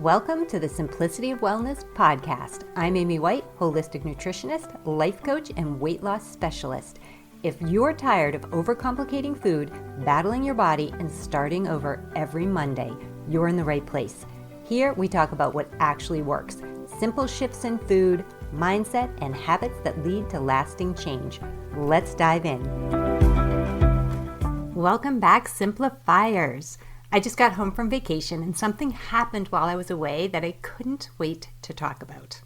Welcome to the Simplicity of Wellness podcast. I'm Amy White, holistic nutritionist, life coach, and weight loss specialist. If you're tired of overcomplicating food, battling your body, and starting over every Monday, you're in the right place. Here we talk about what actually works, simple shifts in food, mindset, and habits that lead to lasting change. Let's dive in. Welcome back, Simplifiers. I just got home from vacation and something happened while I was away that I couldn't wait to talk about.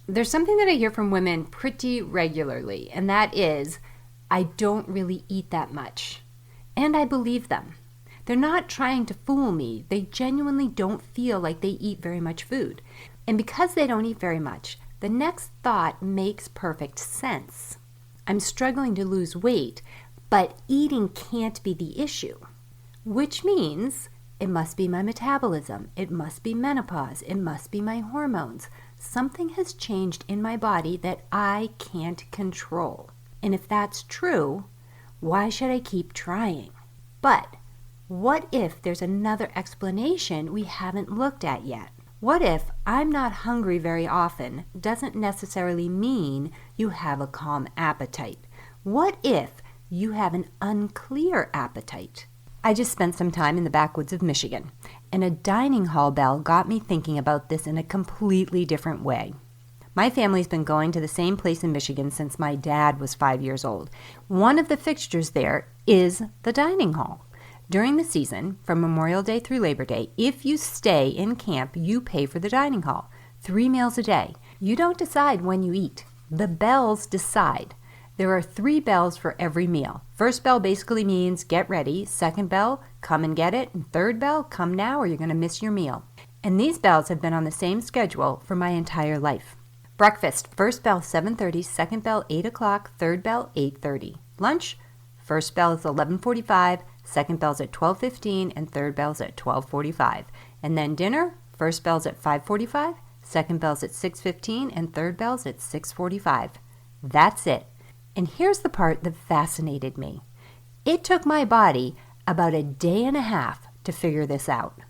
There's something that I hear from women pretty regularly, and that is, I don't really eat that much. And I believe them. They're not trying to fool me. They genuinely don't feel like they eat very much food. And because they don't eat very much, the next thought makes perfect sense. I'm struggling to lose weight, but eating can't be the issue. Which means it must be my metabolism, it must be menopause, it must be my hormones. Something has changed in my body that I can't control. And if that's true, why should I keep trying? But what if there's another explanation we haven't looked at yet? What if I'm not hungry very often doesn't necessarily mean you have a calm appetite? What if you have an unclear appetite? I just spent some time in the backwoods of Michigan, and a dining hall bell got me thinking about this in a completely different way. My family's been going to the same place in Michigan since my dad was 5 years old. One of the fixtures there is the dining hall. During the season, from Memorial Day through Labor Day, if you stay in camp, you pay for the dining hall. 3 meals a day. You don't decide when you eat. The bells decide. There are 3 bells for every meal. First bell basically means get ready. Second bell, come and get it. And third bell, come now or you're going to miss your meal. And these bells have been on the same schedule for my entire life. Breakfast, first bell 7:30, second bell 8 o'clock, third bell 8:30. Lunch, first bell is 11:45, second bell's at 12:15, and third bell's at 12:45. And then dinner, first bell's at 5:45, second bell's at 6:15, and third bell's at 6:45. That's it. And here's the part that fascinated me. It took my body about a day and a half to figure this out.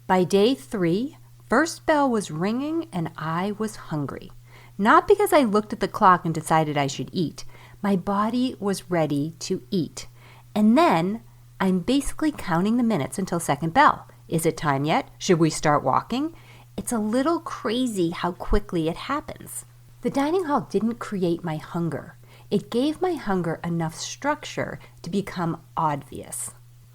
By day 3, first bell was ringing and I was hungry. Not because I looked at the clock and decided I should eat. My body was ready to eat. And then I'm basically counting the minutes until second bell. Is it time yet? Should we start walking? It's a little crazy how quickly it happens. The dining hall didn't create my hunger. It gave my hunger enough structure to become obvious.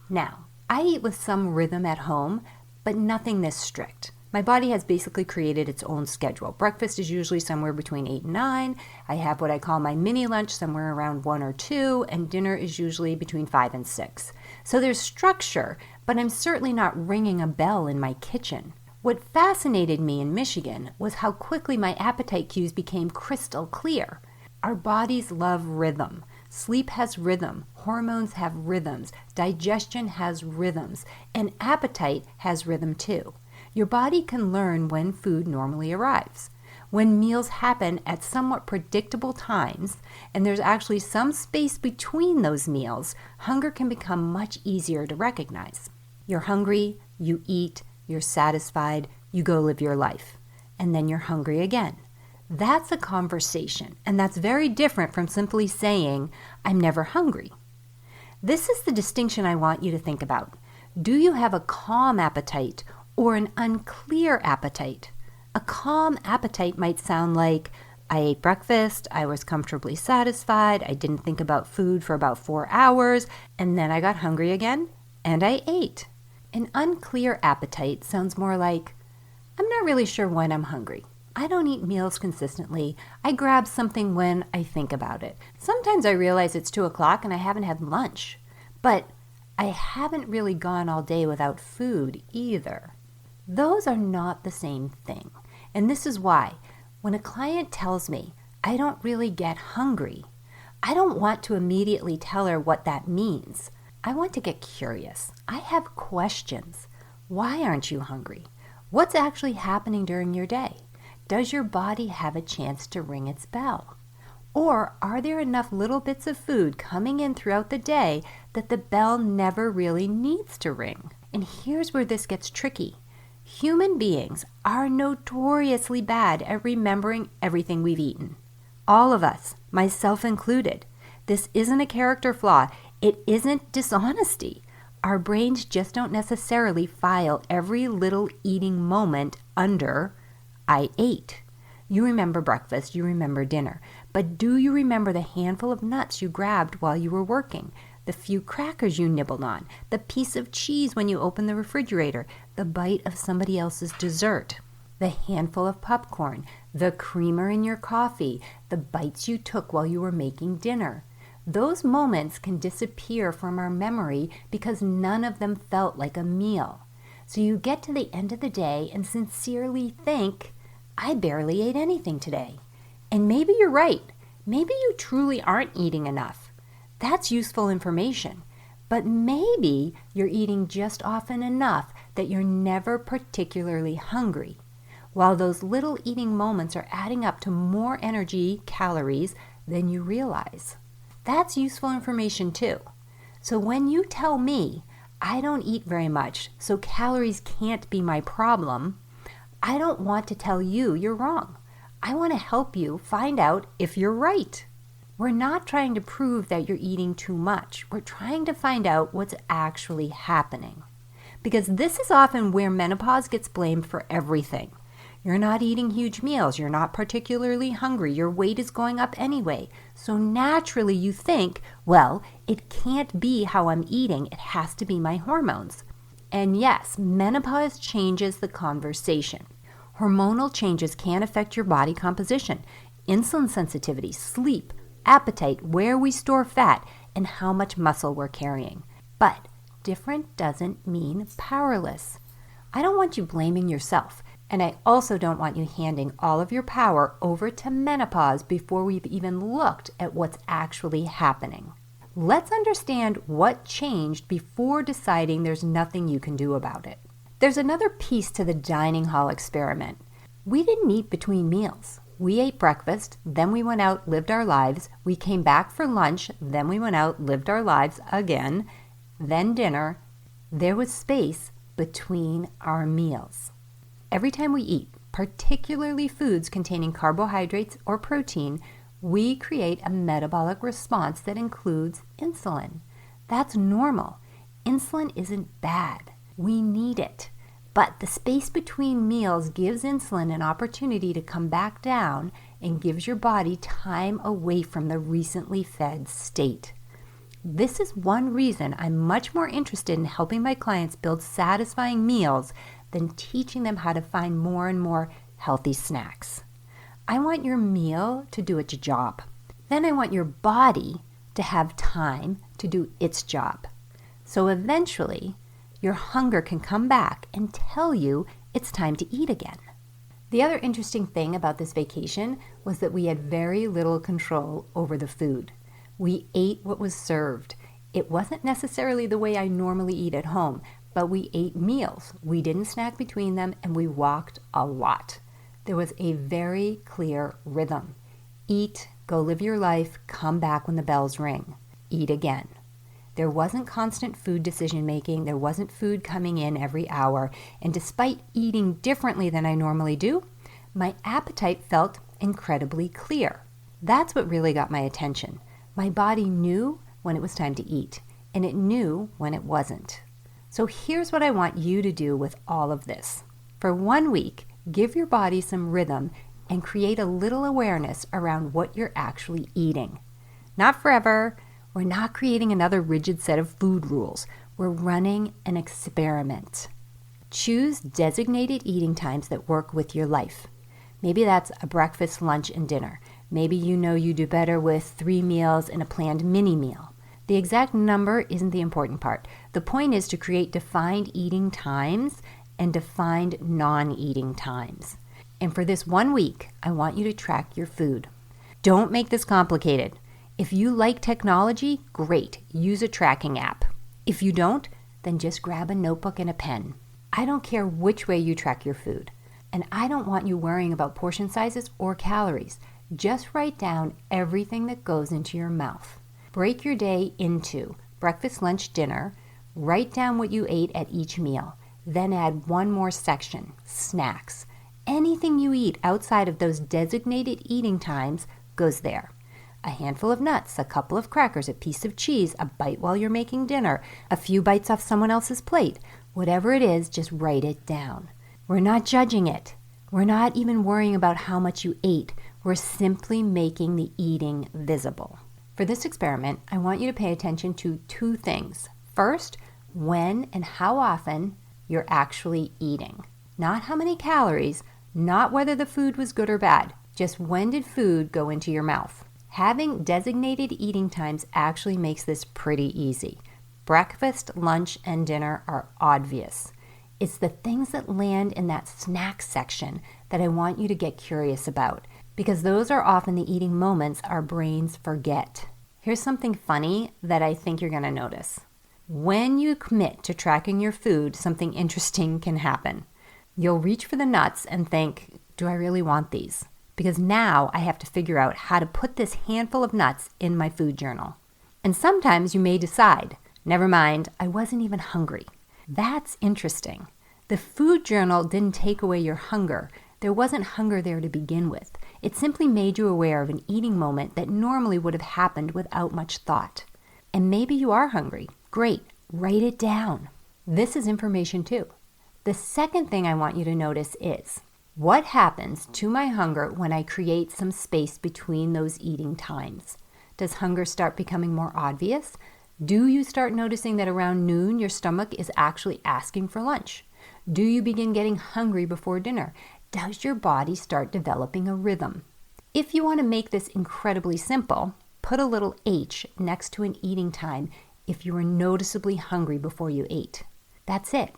Now, I eat with some rhythm at home, but nothing this strict. My body has basically created its own schedule. Breakfast is usually somewhere between 8 and 9. I have what I call my mini lunch somewhere around 1 or 2, and dinner is usually between 5 and 6. So there's structure, but I'm certainly not ringing a bell in my kitchen. What fascinated me in Michigan was how quickly my appetite cues became crystal clear. Our bodies love rhythm. Sleep has rhythm. Hormones have rhythms. Digestion has rhythms. And appetite has rhythm too. Your body can learn when food normally arrives. When meals happen at somewhat predictable times, and there's actually some space between those meals, hunger can become much easier to recognize. You're hungry, you eat, you're satisfied, you go live your life. And then you're hungry again. That's a conversation, and that's very different from simply saying, I'm never hungry. This is the distinction I want you to think about. Do you have a calm appetite or an unclear appetite? A calm appetite might sound like, I ate breakfast, I was comfortably satisfied, I didn't think about food for about 4 hours, and then I got hungry again, and I ate. An unclear appetite sounds more like, I'm not really sure when I'm hungry. I don't eat meals consistently. I grab something when I think about it. Sometimes I realize it's 2 o'clock and I haven't had lunch. But I haven't really gone all day without food either. Those are not the same thing. And this is why, when a client tells me, I don't really get hungry, I don't want to immediately tell her what that means. I want to get curious. I have questions. Why aren't you hungry? What's actually happening during your day? Does your body have a chance to ring its bell? Or are there enough little bits of food coming in throughout the day that the bell never really needs to ring? And here's where this gets tricky. Human beings are notoriously bad at remembering everything we've eaten. All of us, myself included. This isn't a character flaw. It isn't dishonesty. Our brains just don't necessarily file every little eating moment under, I ate. You remember breakfast, you remember dinner, but do you remember the handful of nuts you grabbed while you were working, the few crackers you nibbled on, the piece of cheese when you opened the refrigerator, the bite of somebody else's dessert, the handful of popcorn, the creamer in your coffee, the bites you took while you were making dinner? Those moments can disappear from our memory because none of them felt like a meal. So you get to the end of the day and sincerely think, I barely ate anything today. And maybe you're right. Maybe you truly aren't eating enough. That's useful information. But maybe you're eating just often enough that you're never particularly hungry. While those little eating moments are adding up to more energy, calories, than you realize. That's useful information too. So when you tell me, I don't eat very much, so calories can't be my problem, I don't want to tell you you're wrong. I want to help you find out if you're right. We're not trying to prove that you're eating too much. We're trying to find out what's actually happening. Because this is often where menopause gets blamed for everything. You're not eating huge meals. You're not particularly hungry. Your weight is going up anyway. So naturally you think, well, it can't be how I'm eating. It has to be my hormones. And yes, menopause changes the conversation. Hormonal changes can affect your body composition, insulin sensitivity, sleep, appetite, where we store fat, and how much muscle we're carrying. But different doesn't mean powerless. I don't want you blaming yourself. And I also don't want you handing all of your power over to menopause before we've even looked at what's actually happening. Let's understand what changed before deciding there's nothing you can do about it. There's another piece to the dining hall experiment. We didn't eat between meals. We ate breakfast, then we went out, lived our lives. We came back for lunch, then we went out, lived our lives again, then dinner. There was space between our meals. Every time we eat, particularly foods containing carbohydrates or protein, we create a metabolic response that includes insulin. That's normal. Insulin isn't bad. We need it. But the space between meals gives insulin an opportunity to come back down and gives your body time away from the recently fed state. This is one reason I'm much more interested in helping my clients build satisfying meals than teaching them how to find more and more healthy snacks. I want your meal to do its job. Then I want your body to have time to do its job. So eventually, your hunger can come back and tell you it's time to eat again. The other interesting thing about this vacation was that we had very little control over the food. We ate what was served. It wasn't necessarily the way I normally eat at home, but we ate meals. We didn't snack between them, and we walked a lot. There was a very clear rhythm. Eat, go live your life, come back when the bells ring. Eat again. There wasn't constant food decision making. There wasn't food coming in every hour. And despite eating differently than I normally do, my appetite felt incredibly clear. That's what really got my attention. My body knew when it was time to eat, and it knew when it wasn't. So here's what I want you to do with all of this. For 1 week, give your body some rhythm and create a little awareness around what you're actually eating. Not forever. We're not creating another rigid set of food rules. We're running an experiment. Choose designated eating times that work with your life. Maybe that's a breakfast, lunch, and dinner. Maybe you know you do better with 3 meals and a planned mini meal. The exact number isn't the important part. The point is to create defined eating times and defined non-eating times. And for this 1 week, I want you to track your food. Don't make this complicated. If you like technology, great, use a tracking app. If you don't, then just grab a notebook and a pen. I don't care which way you track your food. And I don't want you worrying about portion sizes or calories. Just write down everything that goes into your mouth. Break your day into breakfast, lunch, dinner. Write down what you ate at each meal. Then add one more section, snacks. Anything you eat outside of those designated eating times goes there. A handful of nuts, a couple of crackers, a piece of cheese, a bite while you're making dinner, a few bites off someone else's plate. Whatever it is, just write it down. We're not judging it. We're not even worrying about how much you ate. We're simply making the eating visible. For this experiment, I want you to pay attention to two things. First, when and how often you're actually eating. Not how many calories, not whether the food was good or bad. Just when did food go into your mouth? Having designated eating times actually makes this pretty easy. Breakfast, lunch, and dinner are obvious. It's the things that land in that snack section that I want you to get curious about, because those are often the eating moments our brains forget. Here's something funny that I think you're going to notice. When you commit to tracking your food, something interesting can happen. You'll reach for the nuts and think, do I really want these? Because now I have to figure out how to put this handful of nuts in my food journal. And sometimes you may decide, never mind, I wasn't even hungry. That's interesting. The food journal didn't take away your hunger. There wasn't hunger there to begin with. It simply made you aware of an eating moment that normally would have happened without much thought. And maybe you are hungry. Great, write it down. This is information too. The second thing I want you to notice is, what happens to my hunger when I create some space between those eating times? Does hunger start becoming more obvious? Do you start noticing that around noon your stomach is actually asking for lunch? Do you begin getting hungry before dinner? Does your body start developing a rhythm? If you want to make this incredibly simple, put a little H next to an eating time if you were noticeably hungry before you ate. That's it.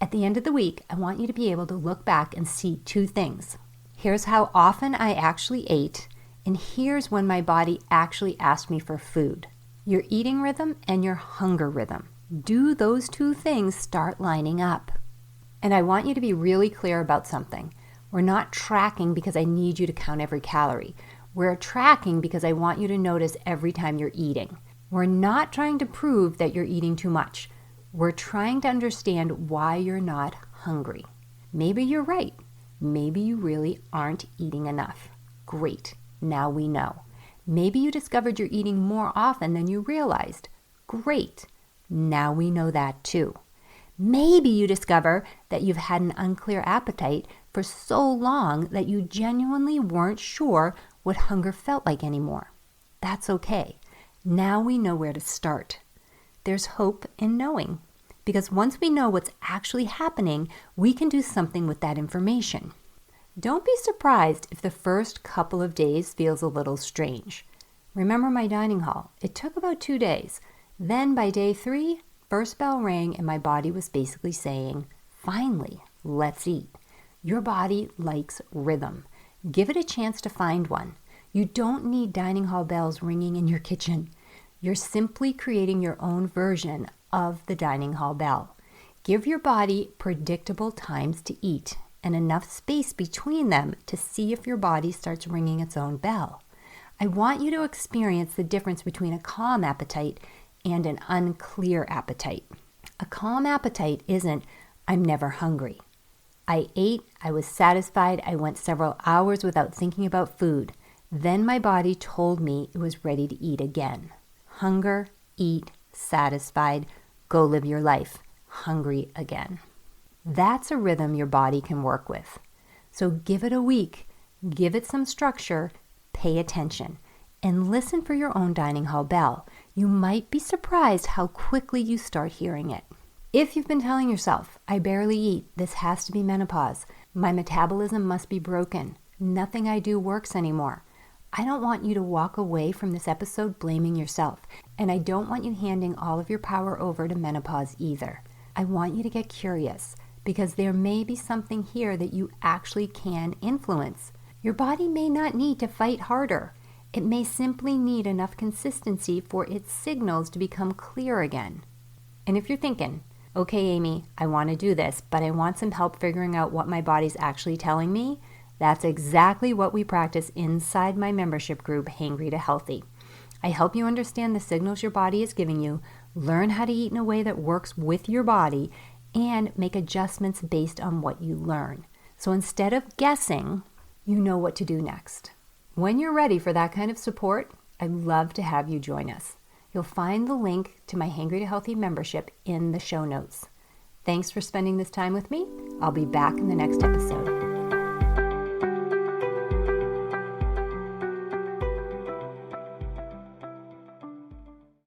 At the end of the week, I want you to be able to look back and see two things. Here's how often I actually ate, and here's when my body actually asked me for food. Your eating rhythm and your hunger rhythm. Do those two things start lining up? And I want you to be really clear about something. We're not tracking because I need you to count every calorie. We're tracking because I want you to notice every time you're eating. We're not trying to prove that you're eating too much. We're trying to understand why you're not hungry. Maybe you're right. Maybe you really aren't eating enough. Great. Now we know. Maybe you discovered you're eating more often than you realized. Great. Now we know that too. Maybe you discover that you've had an unclear appetite for so long that you genuinely weren't sure what hunger felt like anymore. That's okay. Now we know where to start. There's hope in knowing, because once we know what's actually happening, we can do something with that information. Don't be surprised if the first couple of days feels a little strange. Remember my dining hall. It took about 2 days. Then by day 3, first bell rang and my body was basically saying, finally, let's eat. Your body likes rhythm. Give it a chance to find one. You don't need dining hall bells ringing in your kitchen. You're simply creating your own version of the dining hall bell. Give your body predictable times to eat and enough space between them to see if your body starts ringing its own bell. I want you to experience the difference between a calm appetite and an unclear appetite. A calm appetite isn't, I'm never hungry. I ate, I was satisfied, I went several hours without thinking about food. Then my body told me it was ready to eat again. Hunger, eat, satisfied, go live your life, hungry again. That's a rhythm your body can work with. So give it a week, give it some structure, pay attention, and listen for your own dining hall bell. You might be surprised how quickly you start hearing it. If you've been telling yourself, I barely eat, this has to be menopause, my metabolism must be broken, nothing I do works anymore, I don't want you to walk away from this episode blaming yourself, and I don't want you handing all of your power over to menopause either. I want you to get curious, because there may be something here that you actually can influence. Your body may not need to fight harder. It may simply need enough consistency for its signals to become clear again. And if you're thinking, okay, Amy, I want to do this, but I want some help figuring out what my body's actually telling me, that's exactly what we practice inside my membership group, Hangry to Healthy. I help you understand the signals your body is giving you, learn how to eat in a way that works with your body, and make adjustments based on what you learn. So instead of guessing, you know what to do next. When you're ready for that kind of support, I'd love to have you join us. You'll find the link to my Hangry to Healthy membership in the show notes. Thanks for spending this time with me. I'll be back in the next episode.